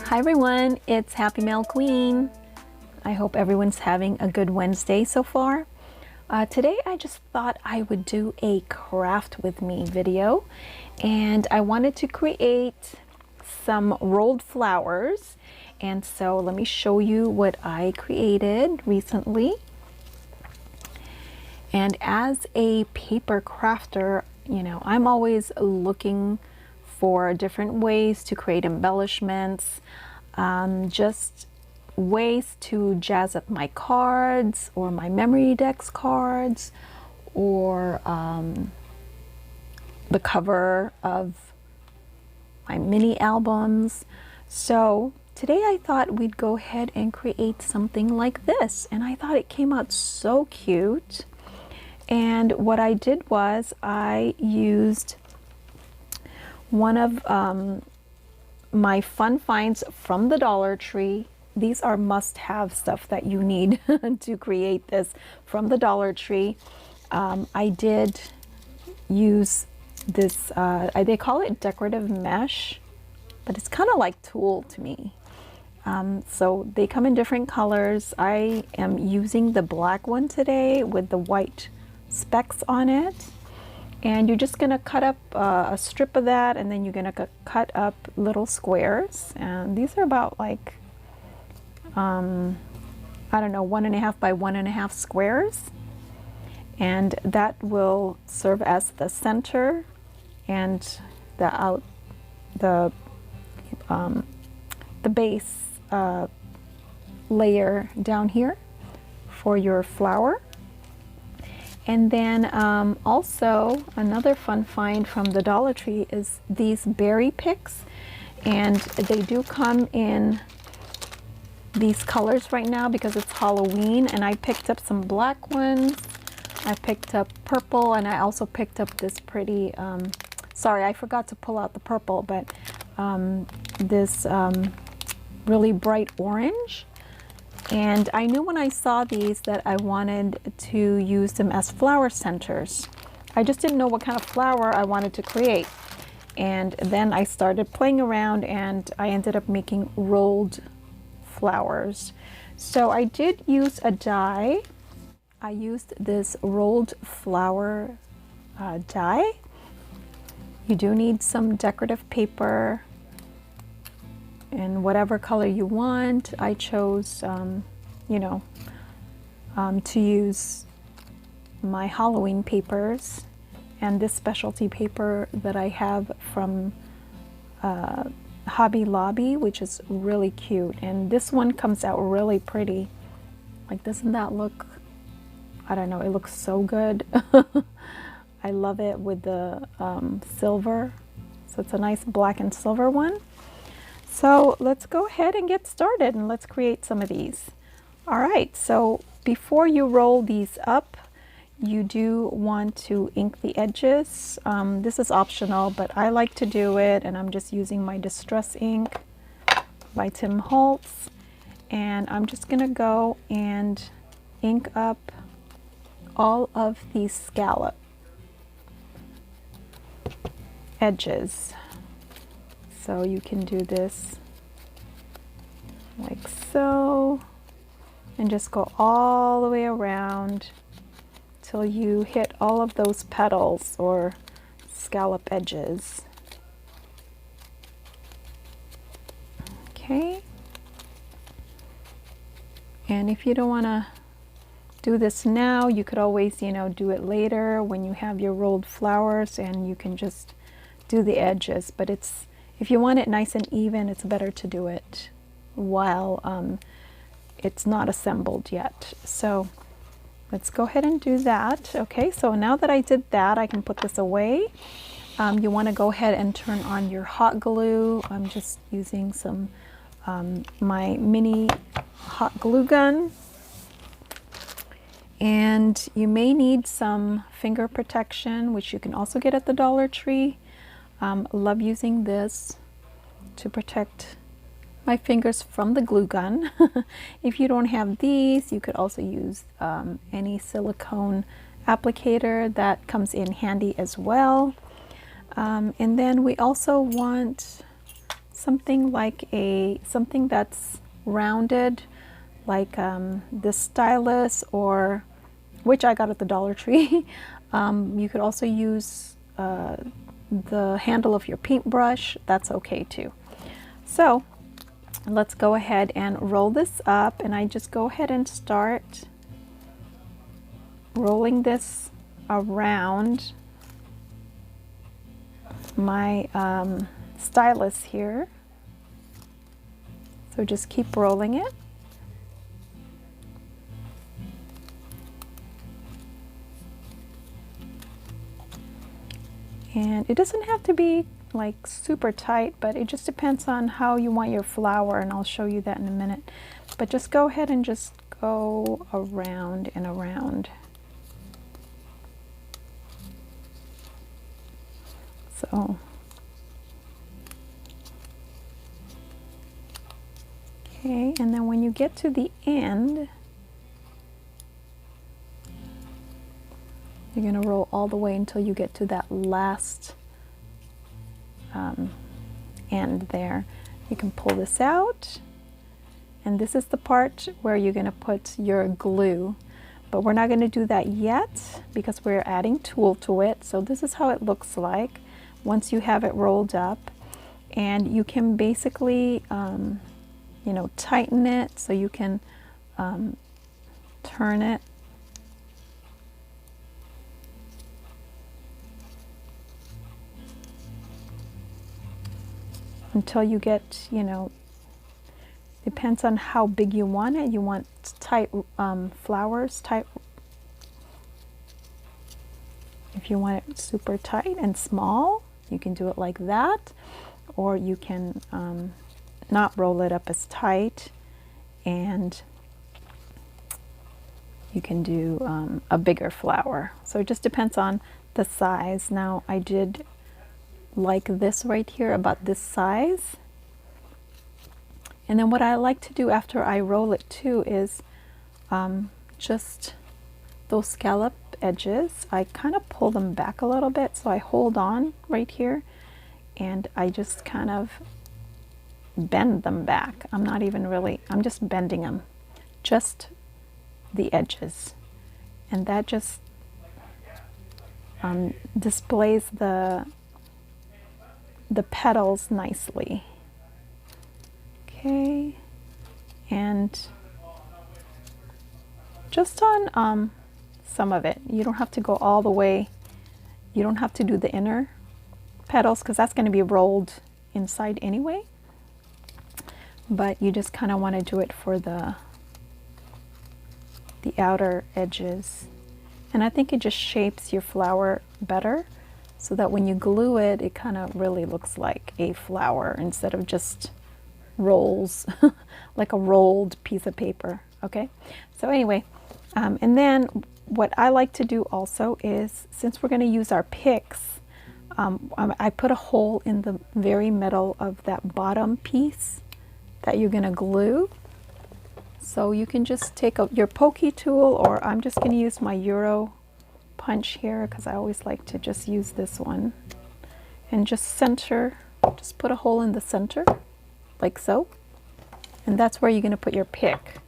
Hi everyone, it's Happy Mail Queen. I hope everyone's having a good Wednesday so far. Today I just thought I would do a craft with me video, and I wanted to create some rolled flowers. And so let me show you what I created recently. And as a paper crafter, you know, I'm always looking for different ways to create embellishments, just ways to jazz up my cards or my memory decks cards, or the cover of my mini albums. So today I thought we'd go ahead and create something like this, and I thought it came out so cute. And what I did was I used one of my fun finds from the Dollar Tree. These are must-have stuff that you need to create this from the Dollar Tree. I did use this, they call it decorative mesh, but it's kind of like tulle to me. So they come in different colors. I am using the black one today with the white specks on it. And you're just going to cut up a strip of that, and then you're going to cut up little squares. And these are about like, I don't know, 1.5 by 1.5 squares. And that will serve as the center and the base layer down here for your flower. And then also another fun find from the Dollar Tree is these berry picks, and they do come in these colors right now because it's Halloween. And I picked up some black ones, I picked up purple, and I also picked up this pretty, sorry I forgot to pull out the purple, but this really bright orange. And I knew when I saw these that I wanted to use them as flower centers. I just didn't know what kind of flower I wanted to create. And then I started playing around, and I ended up making rolled flowers. So I did use a die. I used this rolled flower die. You do need some decorative paper in whatever color you want. I chose, you know, to use my Halloween papers and this specialty paper that I have from Hobby Lobby, which is really cute. And this one comes out really pretty. Like, doesn't that look, I don't know, it looks so good. I love it with the silver. So it's a nice black and silver one. So let's go ahead and get started, and let's create some of these. All right, so before you roll these up, you do want to ink the edges. This is optional, but I like to do it, and I'm just using my Distress ink by Tim Holtz. And I'm just gonna go and ink up all of these scallop edges. So you can do this like so, and just go all the way around till you hit all of those petals or scallop edges. Okay. And if you don't want to do this now, you could always, you know, do it later when you have your rolled flowers, and you can just do the edges. But it's, if you want it nice and even, it's better to do it while it's not assembled yet. So let's go ahead and do that. Okay, so now that I did that, I can put this away. You want to go ahead and turn on your hot glue. I'm just using some my mini hot glue gun. And you may need some finger protection, which you can also get at the Dollar Tree. Love using this to protect my fingers from the glue gun. If you don't have these, you could also use any silicone applicator. That comes in handy as well. And then we also want something like something that's rounded, like this stylus, or which I got at the Dollar Tree. You could also use the handle of your paintbrush. That's okay too. So let's go ahead and roll this up, and I just go ahead and start rolling this around my stylus here. So just keep rolling it. And it doesn't have to be like super tight, but it just depends on how you want your flower, and I'll show you that in a minute. But just go ahead and just go around and around. So, okay, and then when you get to the end, you're going to roll all the way until you get to that last end there. You can pull this out, and this is the part where you're going to put your glue. But we're not going to do that yet because we're adding tulle to it. So this is how it looks like once you have it rolled up. And you can basically, you know, tighten it so you can turn it. Until you get, you know, depends on how big you want it. You want tight flowers, tight. If you want it super tight and small, you can do it like that. Or you can not roll it up as tight, and you can do a bigger flower. So it just depends on the size. Now I did like this right here, about this size. And then what I like to do after I roll it too is just those scallop edges, I kind of pull them back a little bit. So I hold on right here and I just kind of bend them back. I'm not even really, I'm just bending them, just the edges. And that just displays the petals nicely. Okay, and just on some of it. You don't have to go all the way. You don't have to do the inner petals because that's going to be rolled inside anyway. But you just kind of want to do it for the outer edges. And I think it just shapes your flower better, so that when you glue it, it kind of really looks like a flower instead of just rolls, like a rolled piece of paper. Okay, so anyway, and then what I like to do also is, since we're going to use our picks, I put a hole in the very middle of that bottom piece that you're going to glue. So you can just take your pokey tool, or I'm just going to use my Euro punch here because I always like to just use this one, and just center, just put a hole in the center like so, and that's where you're going to put your pick.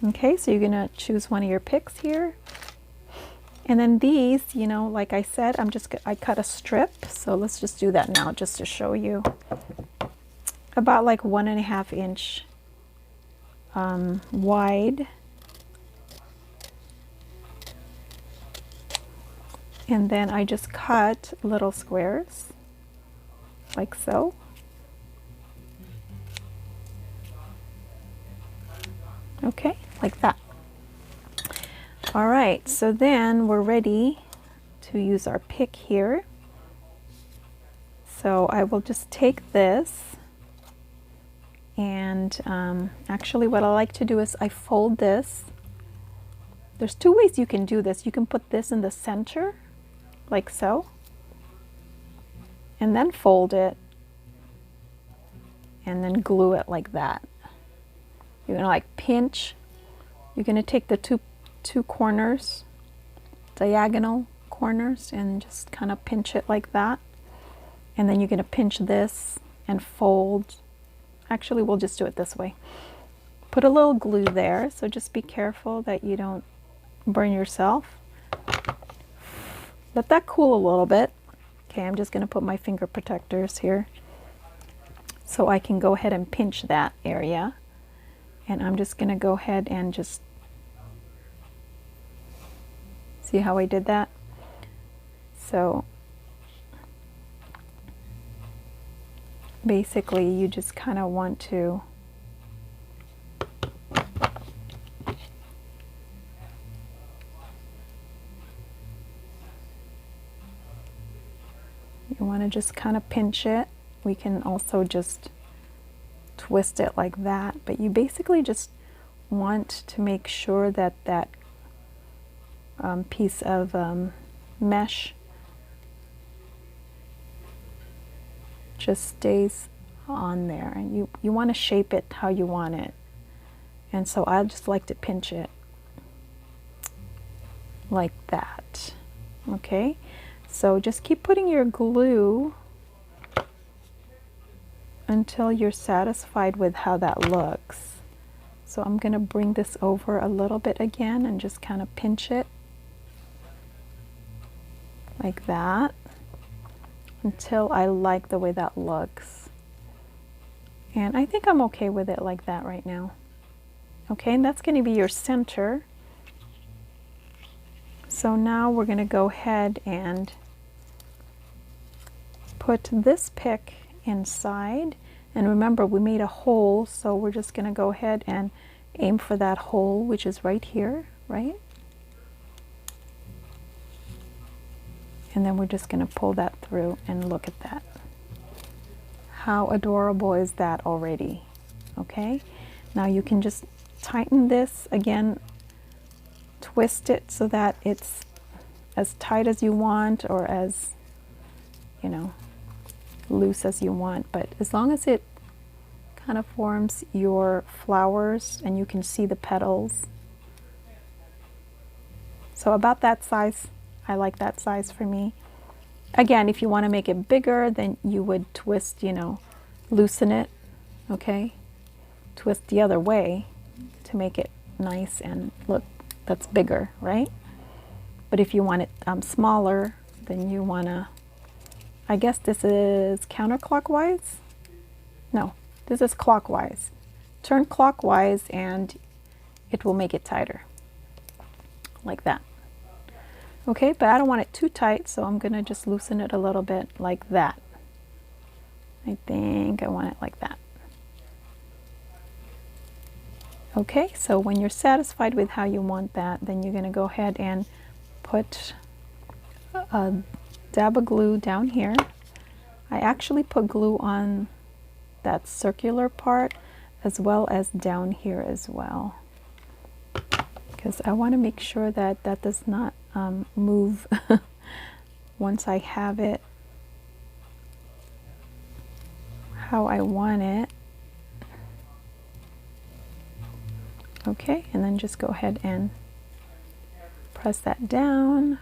Okay, so you're going to choose one of your picks here, and then these, you know, like I said, I cut a strip, so let's just do that now just to show you. About like 1.5 inch wide. And then I just cut little squares like so. Okay, like that. All right, so then we're ready to use our pick here. So I will just take this, and actually what I like to do is I fold this. There's two ways you can do this. You can put this in the center like so, and then fold it, and then glue it like that. You're gonna like pinch. You're gonna take the two corners, diagonal corners, and just kind of pinch it like that. And then you're gonna pinch this and fold. Actually, we'll just do it this way. Put a little glue there, so just be careful that you don't burn yourself. Let that cool a little bit. Okay, I'm just going to put my finger protectors here so I can go ahead and pinch that area. And I'm just going to go ahead and just see how I did that. So basically you just kind of want to just kind of pinch it. We can also just twist it like that, but you basically just want to make sure that that piece of mesh just stays on there, and you want to shape it how you want it. And so I just like to pinch it like that. Okay, so just keep putting your glue until you're satisfied with how that looks. So I'm going to bring this over a little bit again and just kind of pinch it like that until I like the way that looks. And I think I'm okay with it like that right now. Okay, and that's going to be your center. So now we're going to go ahead and put this pick inside, and remember we made a hole, so we're just going to go ahead and aim for that hole, which is right here, right? And then we're just going to pull that through, and look at that. How adorable is that already? Okay, now you can just tighten this again, twist it so that it's as tight as you want, or as, you know, loose as you want, but as long as it kind of forms your flowers and you can see the petals. So about that size, I like that size for me. Again, if you want to make it bigger, then you would twist, you know, loosen it, okay? Twist the other way to make it nice and look, that's bigger, right? But if you want it smaller, then you want to, I guess this is counterclockwise? No, this is clockwise. Turn clockwise and it will make it tighter, like that. Okay, but I don't want it too tight, so I'm going to just loosen it a little bit like that. I think I want it like that. Okay, so when you're satisfied with how you want that, then you're going to go ahead and put a dab of glue down here. I actually put glue on that circular part as well as down here as well, because I want to make sure that that does not move once I have it how I want it. Okay, and then just go ahead and press that down.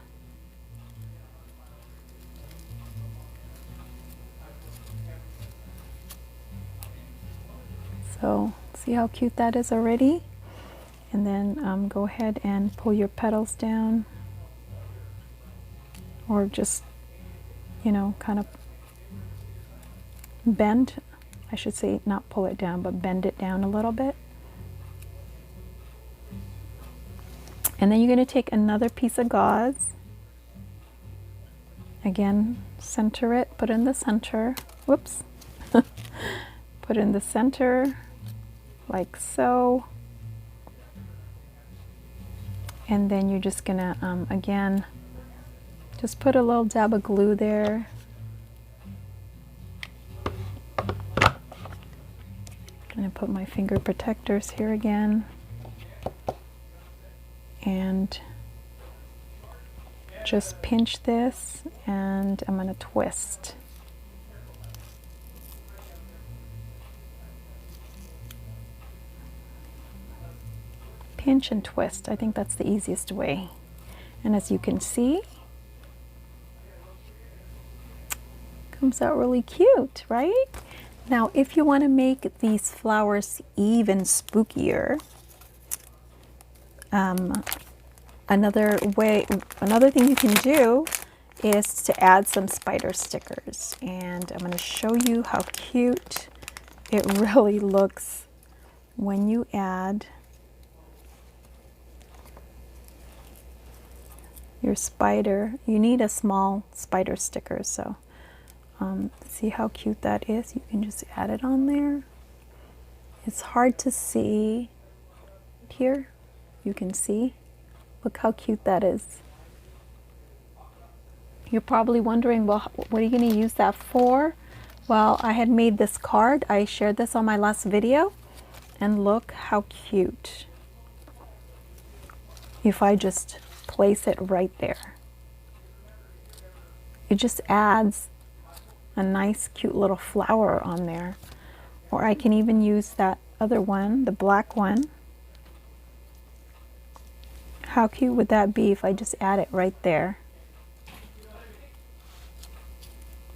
So see how cute that is already? And then go ahead and pull your petals down, or just, you know, kind of bend, I should say, not pull it down, but bend it down a little bit. And then you're going to take another piece of gauze. Again, center it, put in the center. Whoops. Put in the center, like so. And then you're just going to, again, just put a little dab of glue there. I'm going to put my finger protectors here again. And just pinch this, and I'm going to twist. Pinch and twist. I think that's the easiest way. And as you can see, comes out really cute, right? Now, if you want to make these flowers even spookier, another thing you can do is to add some spider stickers. And I'm going to show you how cute it really looks when you add your spider. You need a small spider sticker, so see how cute that is? You can just add it on there. It's hard to see here. You can see. Look how cute that is. You're probably wondering, well, what are you going to use that for? Well, I had made this card. I shared this on my last video. And look how cute. If I just place it right there. It just adds a nice cute little flower on there. Or I can even use that other one, the black one. How cute would that be if I just add it right there?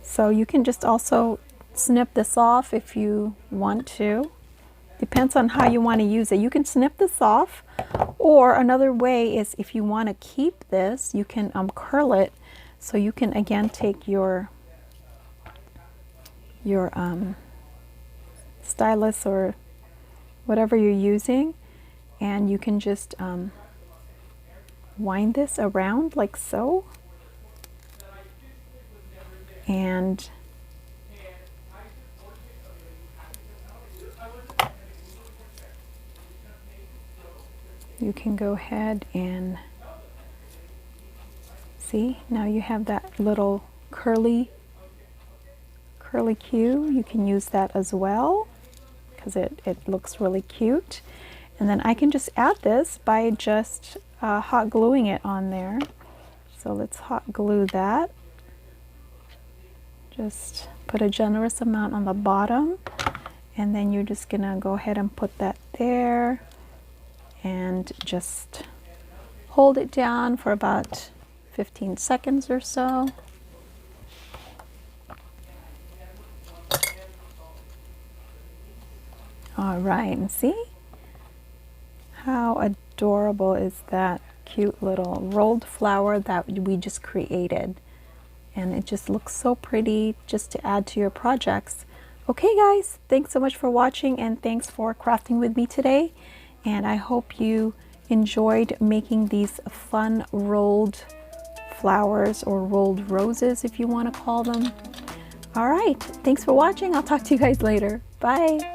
So you can just also snip this off if you want to. Depends on how you want to use it. You can snip this off, or another way is if you want to keep this, you can curl it. So you can again take your stylus or whatever you're using, and you can just wind this around like so, and you can go ahead and see, now you have that little curly cue. You can use that as well because it looks really cute. And then I can just add this by just hot gluing it on there. So let's hot glue that. Just put a generous amount on the bottom, and then you're just gonna go ahead and put that there and just hold it down for about 15 seconds or so. All right, and see how adorable is that cute little rolled flower that we just created. And it just looks so pretty just to add to your projects. Okay guys, thanks so much for watching, and thanks for crafting with me today. And I hope you enjoyed making these fun rolled flowers, or rolled roses if you want to call them. All right, thanks for watching. I'll talk to you guys later. Bye.